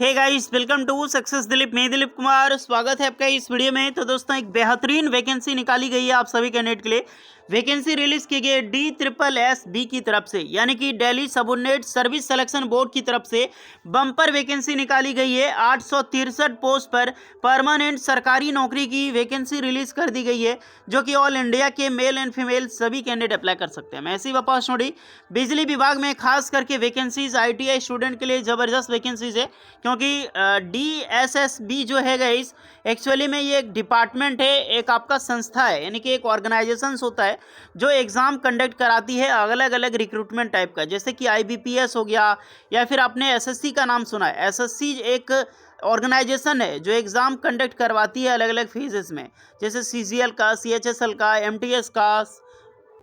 Hey guys, welcome to success Dilip. मैं दिलीप कुमार, स्वागत है आपका इस वीडियो में। तो दोस्तों, एक बेहतरीन वैकेंसी निकाली गई है आप सभी कैंडिडेट के लिए। वैकेंसी रिलीज की गई है DSSB की तरफ से, यानी कि Delhi subordinate service selection board की तरफ से बम्पर वैकेंसी निकाली गई है। 863 पोस्ट पर परमानेंट सरकारी नौकरी की वैकेंसी रिलीज कर दी गई है, जो कि ऑल इंडिया के मेल एंड फीमेल सभी कैंडिडेट अप्लाई कर सकते हैं। मैं ऐसी अपॉर्चुनिटी बिजली विभाग में खास करके वैकेंसीज ITI स्टूडेंट के लिए जबरदस्त वैकेंसीज है, क्योंकि DSSB जो है गाइस, एक्चुअली में ये एक डिपार्टमेंट है, एक आपका संस्था है, यानी कि एक ऑर्गेनाइजेशन होता है जो एग्ज़ाम कंडक्ट कराती है अलग अलग रिक्रूटमेंट टाइप का। जैसे कि IBPS हो गया, या फिर आपने SSC का नाम सुना है। SSC एक ऑर्गेनाइजेशन है जो एग्ज़ाम कंडक्ट करवाती है अलग अलग फेजेस में, जैसे CGL का, CHSL का, MTS का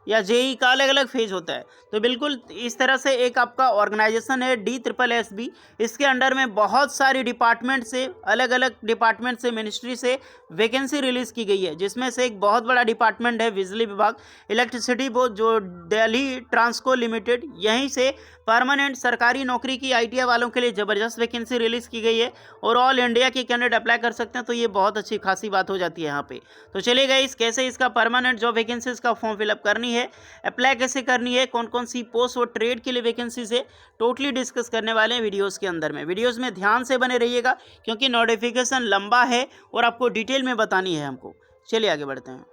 या JEE का अलग अलग फेज होता है। तो बिल्कुल इस तरह से एक आपका ऑर्गेनाइजेशन है DSSB। इसके अंडर में बहुत सारी डिपार्टमेंट से, अलग अलग डिपार्टमेंट से, मिनिस्ट्री से वैकेंसी रिलीज़ की गई है, जिसमें से एक बहुत बड़ा डिपार्टमेंट है बिजली विभाग, इलेक्ट्रिसिटी बोर्ड, जो दिल्ली ट्रांसको लिमिटेड। यहीं से परमानेंट सरकारी नौकरी की ITI वालों के लिए ज़बरदस्त वैकेंसी रिलीज़ की गई है, और ऑल इंडिया के कैंडिडेट अप्लाई कर सकते हैं। तो ये बहुत अच्छी खासी बात हो जाती है यहाँ पे। तो चलिए गाइस, कैसे इसका परमानेंट जॉब वैकेंसीज का फॉर्म फिलअप करनी है, अप्लाई कैसे करनी है, कौन कौन सी पोस्ट और ट्रेड के लिए वैकेंसीज है, टोटली डिस्कस करने वाले हैं वीडियोस के अंदर में। वीडियोस में ध्यान से बने रहिएगा, क्योंकि नोटिफिकेशन लंबा है और आपको डिटेल में बतानी है हमको। चलिए आगे बढ़ते हैं।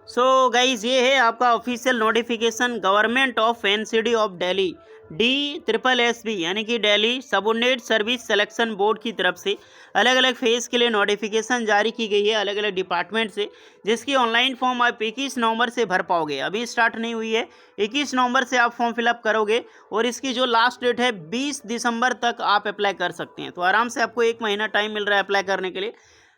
सो गाइज, ये है आपका official notification government of NCD of Delhi, DSSB, यानी कि Delhi subordinate service selection board की तरफ से अलग अलग फेज़ के लिए नोटिफिकेशन जारी की गई है अलग अलग डिपार्टमेंट से, जिसकी ऑनलाइन फॉर्म आप 21 नवंबर से भर पाओगे। अभी स्टार्ट नहीं हुई है, 21 नवंबर से आप फॉर्म फिलअप करोगे, और इसकी जो लास्ट डेट है 20 दिसंबर तक आप अप्लाई कर सकते हैं। तो आराम से आपको 1 महीना टाइम मिल रहा है अप्लाई करने के लिए।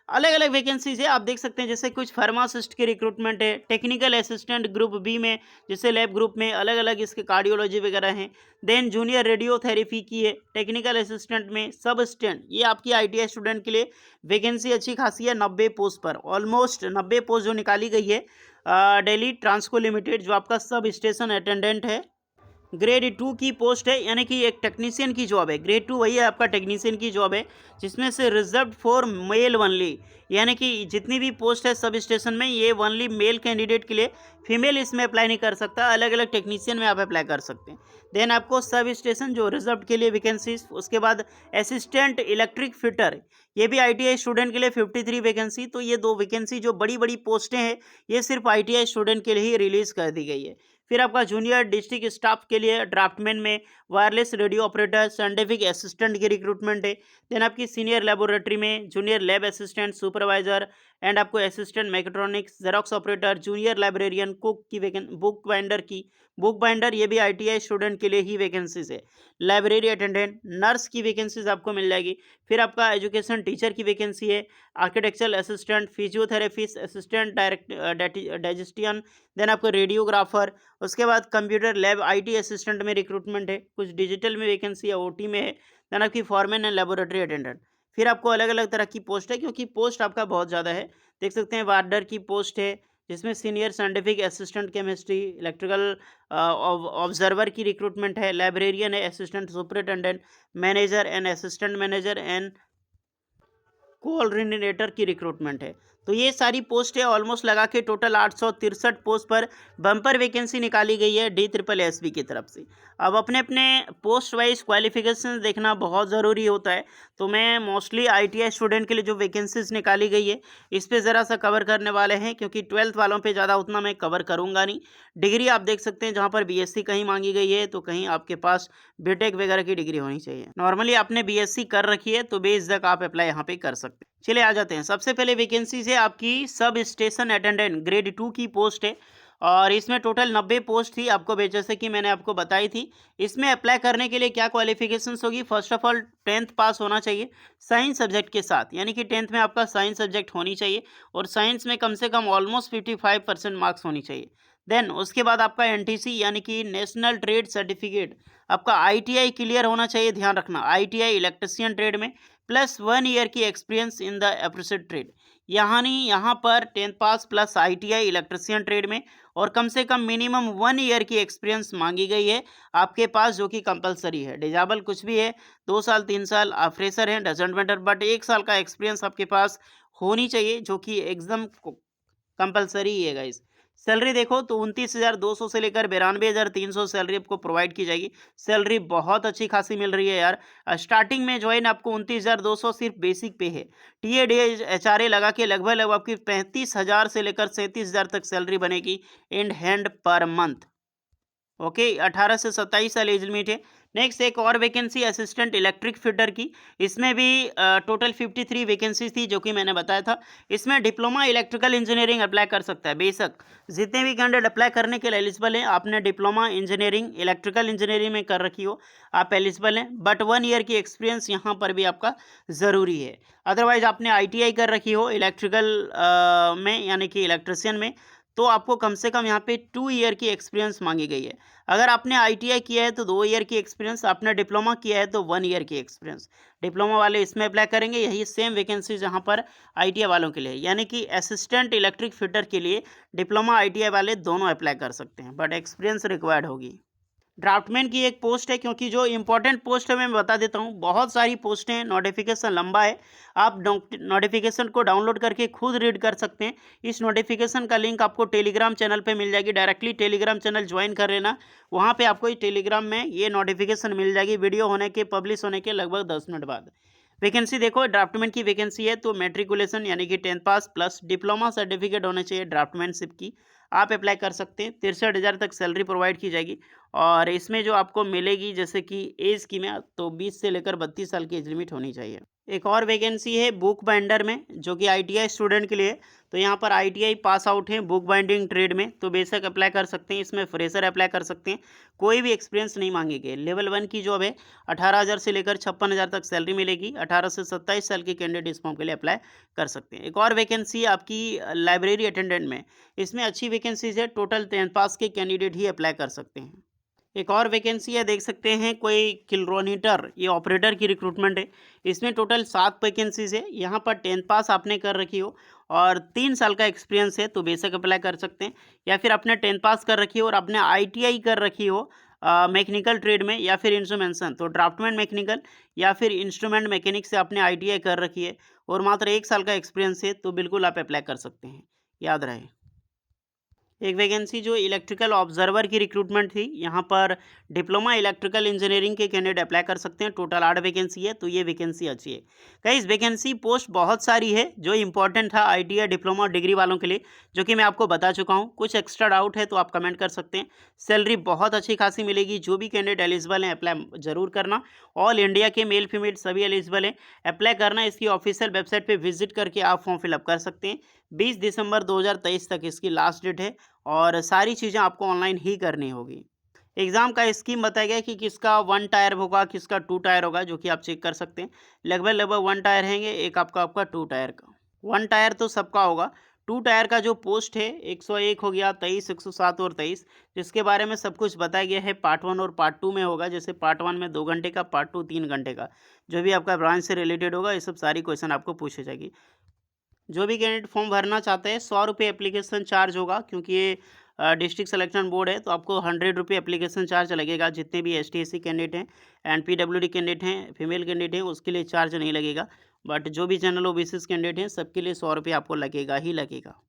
अलग अलग वैकेंसीज है, आप देख सकते हैं। जैसे कुछ फार्मासिस्ट की रिक्रूटमेंट है, टेक्निकल असिस्टेंट ग्रुप B में, जैसे लैब ग्रुप में अलग अलग इसके कार्डियोलॉजी वगैरह हैं। देन जूनियर रेडियोथेरेपी की है, टेक्निकल असिस्टेंट में सब स्टैंड, ये आपकी ITI स्टूडेंट के लिए वैकेंसी अच्छी खासी है। 90 पोस्ट पर, ऑलमोस्ट 90 पोस्ट जो निकाली गई है दिल्ली ट्रांसको लिमिटेड, जो आपका सब स्टेशन अटेंडेंट है। ग्रेड 2 की पोस्ट है, यानी कि एक टेक्नीशियन की जॉब है। ग्रेड 2 वही है आपका टेक्नीशियन की जॉब है, जिसमें से रिजर्व फॉर मेल ओनली, यानी कि जितनी भी पोस्ट है सब स्टेशन में, ये ओनली मेल कैंडिडेट के लिए, फीमेल इसमें अप्लाई नहीं कर सकता। अलग अलग टेक्नीशियन में आप अप्लाई कर सकते हैं। देन आपको सब स्टेशन जो रिजर्व के लिए वैकेंसीज, उसके बाद असिस्टेंट इलेक्ट्रिक फिटर, ये भी ITI स्टूडेंट के लिए 53 वैकेंसी। तो ये दो वैकेंसी जो बड़ी बड़ी पोस्टें हैं, ये सिर्फ ITI स्टूडेंट के लिए ही रिलीज़ कर दी गई है। फिर आपका जूनियर डिस्ट्रिक्ट स्टाफ के लिए ड्राफ्टमैन में wireless radio operator, scientific assistant की रिक्रूटमेंट है। देन आपकी सीनियर लेबोरेटरी में junior lab assistant, supervisor, and आपको assistant mechatronics, xerox operator, junior librarian, cook की बुक बाइंडर, ये भी ITI स्टूडेंट के लिए ही वैकेंसीज है। लाइब्रेरी अटेंडेंट, नर्स की वैकेंसीज आपको मिल जाएगी। फिर आपका एजुकेशन टीचर की वैकेंसी है, architectural assistant, physiotherapist, assistant dietitian, then आपको रेडियोग्राफर, उसके बाद कंप्यूटर लैब IT असिस्टेंट में रिक्रूटमेंट है। कुछ डिजिटल में वैकेंसी है, OT में है। देन आपकी फॉरमैन एंड लेबोरेटरी अटेंडेंट। फिर आपको अलग अलग तरह की पोस्ट है, क्योंकि पोस्ट आपका बहुत ज़्यादा है। देख सकते हैं, वार्डर की पोस्ट है, जिसमें senior scientific assistant chemistry, electrical observer की रिक्रूटमेंट है। लाइब्रेरियन है, assistant superintendent, manager and assistant manager, and coordinator की रिक्रूटमेंट है। तो ये सारी पोस्ट है, ऑलमोस्ट लगा के टोटल 863 पोस्ट पर बम्पर वैकेंसी निकाली गई है DSSB की तरफ से। अब अपने अपने पोस्ट वाइज क्वालिफिकेशन देखना बहुत ज़रूरी होता है। तो मैं मोस्टली ITI स्टूडेंट के लिए जो वैकेंसीज निकाली गई है, इस पर ज़रा सा कवर करने वाले हैं, क्योंकि 12th वालों पे ज़्यादा उतना मैं कवर करूँगा नहीं। डिग्री आप देख सकते हैं, जहाँ पर BSc कहीं मांगी गई है, तो कहीं आपके पास BTech वगैरह की डिग्री होनी चाहिए। नॉर्मली आपने BSc कर रखी है, तो बेझिझक आप अप्लाई यहाँ पे कर सकते हैं। चलिए आ जाते हैं। सबसे पहले वैकेंसीज है आपकी सब स्टेशन अटेंडेंट, ग्रेड 2 की पोस्ट है, और इसमें टोटल 90 पोस्ट थी आपको, जैसे कि मैंने आपको बताई थी। इसमें अप्लाई करने के लिए क्या क्वालिफिकेशंस होगी? फर्स्ट ऑफ ऑल 10th पास होना चाहिए साइंस सब्जेक्ट के साथ, यानी कि 10th में आपका साइंस सब्जेक्ट होनी चाहिए, और साइंस में कम से कम ऑलमोस्ट 55% मार्क्स होनी चाहिए। देन उसके बाद आपका NTC, यानी कि नेशनल ट्रेड सर्टिफिकेट, आपका ITI क्लियर होना चाहिए। ध्यान रखना, ITI इलेक्ट्रिशियन ट्रेड में, प्लस 1 ईयर की experience in the apprentice trade. यहाँ पर 10th पास प्लस ITI इलेक्ट्रिशियन ट्रेड में, और कम से कम मिनिमम 1 ईयर की एक्सपीरियंस मांगी गई है आपके पास, जो कि कंपलसरी है। डिजेबल कुछ भी है, 2 साल 3 साल आप फ्रेशर हैं डजंट मैटर, बट 1 साल का एक्सपीरियंस आपके पास होनी चाहिए, जो कि एकदम कंपलसरी ही है गाइस। सैलरी देखो तो 29,200 से लेकर 92,300 सैलरी आपको प्रोवाइड की जाएगी। सैलरी बहुत अच्छी खासी मिल रही है यार। स्टार्टिंग में ज्वाइन आपको 29,200 सिर्फ बेसिक पे है। टीए डी एचआरए लगा के लगभग लगभग आपकी 35,000 से लेकर 37,000 तक सैलरी बनेगी in hand per month. Okay, 18 से 27 साल एज लिमिट है। नेक्स्ट एक और वैकेंसी असिस्टेंट इलेक्ट्रिक फिटर की, इसमें भी टोटल 53 वैकेंसी थी, जो कि मैंने बताया था। इसमें डिप्लोमा इलेक्ट्रिकल इंजीनियरिंग अप्लाई कर सकता है। बेशक जितने भी कैंडिडेट अप्लाई करने के लिए एलिजिबल हैं, आपने डिप्लोमा इंजीनियरिंग इलेक्ट्रिकल इंजीनियरिंग में कर रखी हो, आप एलिजिबल हैं, बट 1 ईयर की एक्सपीरियंस यहाँ पर भी आपका ज़रूरी है। अदरवाइज आपने ITI कर रखी हो इलेक्ट्रिकल में, यानी कि इलेक्ट्रिशियन में, तो आपको कम से कम यहाँ पे 2 ईयर की एक्सपीरियंस मांगी गई है। अगर आपने ITI किया है तो 2 ईयर की एक्सपीरियंस, आपने डिप्लोमा किया है तो 1 ईयर की एक्सपीरियंस। डिप्लोमा वाले इसमें अप्लाई करेंगे, यही सेम वैकेंसी जहाँ पर ITI वालों के लिए, यानी कि असिस्टेंट इलेक्ट्रिक फिटर के लिए डिप्लोमा ITI वाले दोनों अप्लाई कर सकते हैं, बट एक्सपीरियंस रिक्वायर्ड होगी। ड्राफ्टमैन की एक पोस्ट है, क्योंकि जो इंपॉर्टेंट पोस्ट है मैं बता देता हूँ, बहुत सारी पोस्टें हैं, नोटिफिकेशन लंबा है। आप नोटिफिकेशन को डाउनलोड करके खुद रीड कर सकते हैं। इस नोटिफिकेशन का लिंक आपको टेलीग्राम चैनल पे मिल जाएगी, डायरेक्टली टेलीग्राम चैनल ज्वाइन कर लेना। वहाँ पे आपको टेलीग्राम में ये नोटिफिकेशन मिल जाएगी वीडियो होने के, पब्लिश होने के लगभग 10 मिनट बाद। वैकेंसी देखो, ड्राफ्टमैन की वैकेंसी है तो मैट्रिकुलेशन यानी कि 10th पास प्लस डिप्लोमा सर्टिफिकेट होने चाहिए ड्राफ्टमैनशिप की, आप अप्लाई कर सकते हैं। 63,000 तक सैलरी प्रोवाइड की जाएगी। और इसमें जो आपको मिलेगी, जैसे कि एज की में, तो 20 से लेकर 32 साल की एज लिमिट होनी चाहिए। एक और वैकेंसी है बुक बाइंडर में, जो कि ITI स्टूडेंट के लिए। तो यहाँ पर ITI पास आउट हैं बुक बाइंडिंग ट्रेड में, तो बेशक अप्लाई कर सकते हैं। इसमें फ्रेशर अप्लाई कर सकते हैं, कोई भी एक्सपीरियंस नहीं मांगेंगे। लेवल 1 की जॉब है, 18,000 से लेकर 56,000 तक सैलरी मिलेगी। 18 से 27 साल के कैंडिडेट इस फॉर्म के लिए अप्लाई कर सकते हैं। एक और वैकेंसी आपकी लाइब्रेरी अटेंडेंट में, इसमें अच्छी वैकेंसीज है, टोटल 10th पास के कैंडिडेट ही अप्लाई कर सकते हैं। एक और वैकेंसी है, देख सकते हैं, कोई किलोमीटर, ये ऑपरेटर की रिक्रूटमेंट है। इसमें टोटल 7 वैकेंसीज है। यहाँ पर 10th पास आपने कर रखी हो और 3 साल का एक्सपीरियंस है तो बेशक अप्लाई कर सकते हैं। या फिर आपने 10th पास कर रखी हो और आपने ITI कर रखी हो मैकेनिकल ट्रेड में या फिर इंस्ट्रूमेंटेशन, तो ड्राफ्टमैन मैकेनिकल या फिर इंस्ट्रूमेंट मैकेनिक से आपने ITI कर रखी है और मात्र 1 साल का एक्सपीरियंस है, तो बिल्कुल आप अप्लाई कर सकते हैं, याद रहे। एक वैकेंसी जो इलेक्ट्रिकल ऑब्जर्वर की रिक्रूटमेंट थी, यहाँ पर डिप्लोमा इलेक्ट्रिकल इंजीनियरिंग के कैंडिडेट अप्लाई कर सकते हैं। टोटल 8 वैकेंसी है, तो ये वैकेंसी अच्छी है। कई इस वैकेंसी पोस्ट बहुत सारी है, जो इंपॉर्टेंट था ITI डिप्लोमा डिग्री वालों के लिए, जो कि मैं आपको बता चुका हूँ। कुछ एक्स्ट्रा डाउट है तो आप कमेंट कर सकते हैं। सैलरी बहुत अच्छी खासी मिलेगी। जो भी कैंडिडेट एलिजिबल हैं अप्लाई जरूर करना। ऑल इंडिया के मेल फीमेल सभी एलिजिबल हैं, अप्लाई करना। इसकी ऑफिशियल वेबसाइट पर विजिट करके आप फॉर्म फिलअप कर सकते हैं। 20 दिसंबर 2023 तक इसकी लास्ट डेट है और सारी चीज़ें आपको ऑनलाइन ही करनी होगी। एग्ज़ाम का स्कीम बताया गया कि किसका 1 टायर होगा, किसका 2 टायर होगा, जो कि आप चेक कर सकते हैं। लगभग लगभग 1 टायर हैंगे, एक आपका 2 टायर का। 1 टायर तो सबका होगा। 2 टायर का जो पोस्ट है 101 हो गया, 23, 107 और 23, जिसके बारे में सब कुछ बताया गया है। पार्ट 1 और पार्ट 2 में होगा। जैसे पार्ट 1 में 2 घंटे का, पार्ट 2 3 घंटे का। जो भी आपका ब्रांच से रिलेटेड होगा, ये सब सारी क्वेश्चन आपको पूछी जाएगी। जो भी कैंडिडेट फॉर्म भरना चाहते हैं, 100 रुपये एप्लीकेशन चार्ज होगा, क्योंकि ये डिस्ट्रिक्ट सिलेक्शन बोर्ड है, तो आपको 100 रुपये एप्लीकेशन चार्ज लगेगा। जितने भी ST/SC कैंडिडेट हैं एंड PWD कैंडिडेट हैं, फीमेल कैंडिडेट हैं, उसके लिए चार्ज नहीं लगेगा। बट जो भी जनरल OBC कैंडिडेट हैं, सबके लिए 100 रुपये आपको लगेगा ही लगेगा।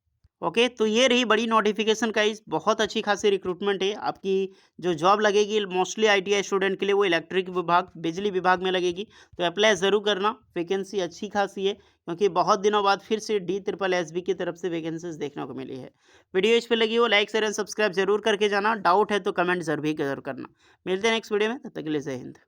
ओके, तो ये रही बड़ी नोटिफिकेशन का, इस बहुत अच्छी खासी रिक्रूटमेंट है। आपकी जो जॉब लगेगी मोस्टली ITI स्टूडेंट के लिए, वो इलेक्ट्रिक विभाग, बिजली विभाग में लगेगी, तो अप्लाई ज़रूर करना। वैकेंसी अच्छी खासी है, क्योंकि बहुत दिनों बाद फिर से DSSB की तरफ से वैकेंसीज देखने को मिली है। वीडियो इस पर लगी हो, लाइक शेयर एंड सब्सक्राइब जरूर करके जाना। डाउट है तो कमेंट जरूर करना। मिलते हैं नेक्स्ट वीडियो में, तब तक के लिए जय हिंद।